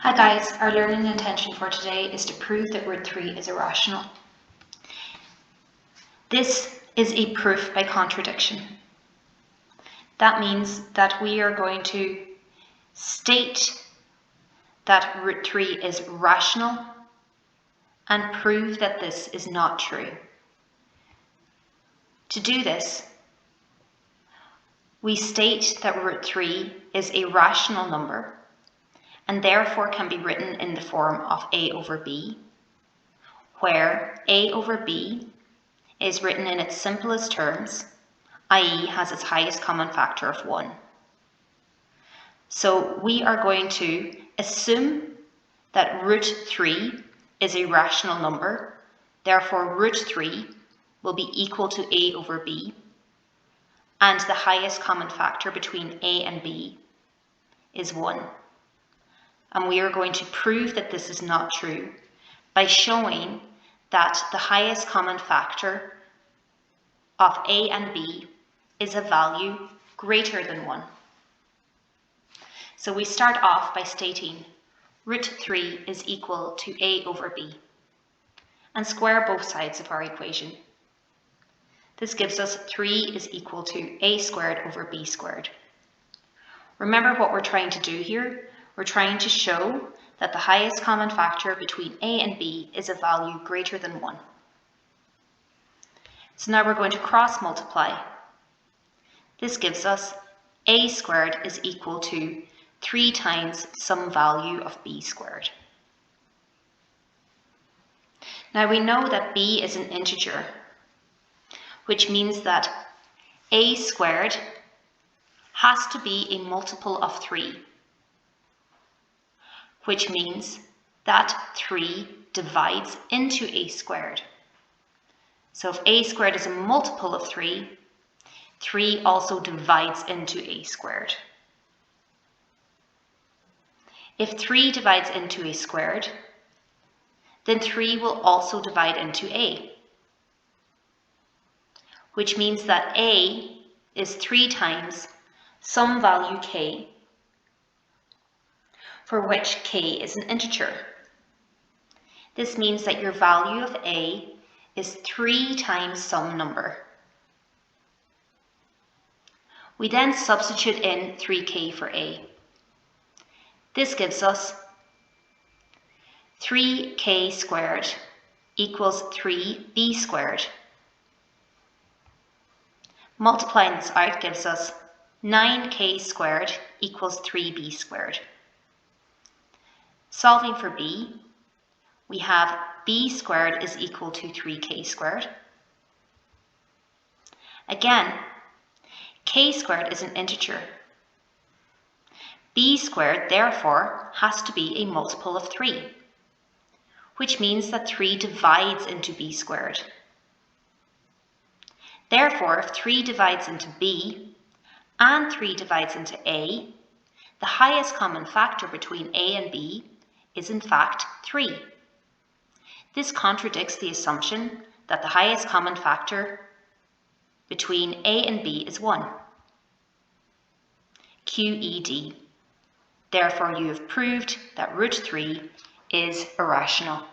Hi guys, our learning intention for today is to prove that root 3 is irrational. This is a proof by contradiction. That means that we are going to state that root 3 is rational and prove that this is not true. To do this, we state that root 3 is a rational number and therefore can be written in the form of a over b, where a over b is written in its simplest terms, i.e. has its highest common factor of 1. So we are going to assume that root 3 is a rational number, therefore root 3 will be equal to a over b, and the highest common factor between a and b is 1. And we are going to prove that this is not true by showing that the highest common factor of a and b is a value greater than 1. So we start off by stating root 3 is equal to a over b and square both sides of our equation. This gives us 3 is equal to a squared over b squared. Remember what we're trying to do here? We're trying to show that the highest common factor between a and b is a value greater than 1. So now we're going to cross multiply. This gives us a squared is equal to 3 times some value of b squared. Now we know that b is an integer, which means that a squared has to be a multiple of 3, which means that 3 divides into a squared. So if a squared is a multiple of 3, 3 also divides into a squared. If 3 divides into a squared, then 3 will also divide into a, which means that a is 3 times some value k, for which k is an integer. This means that your value of a is 3 times some number. We then substitute in 3k for a. This gives us 3k squared equals 3b squared. Multiplying this out gives us 9k squared equals 3b squared. Solving for b, we have b squared is equal to 3k squared. Again, k squared is an integer. B squared, therefore, has to be a multiple of 3, which means that 3 divides into b squared. Therefore, if 3 divides into b and 3 divides into a, the highest common factor between a and b is in fact 3. This contradicts the assumption that the highest common factor between a and b is 1. QED. Therefore, you have proved that root 3 is irrational.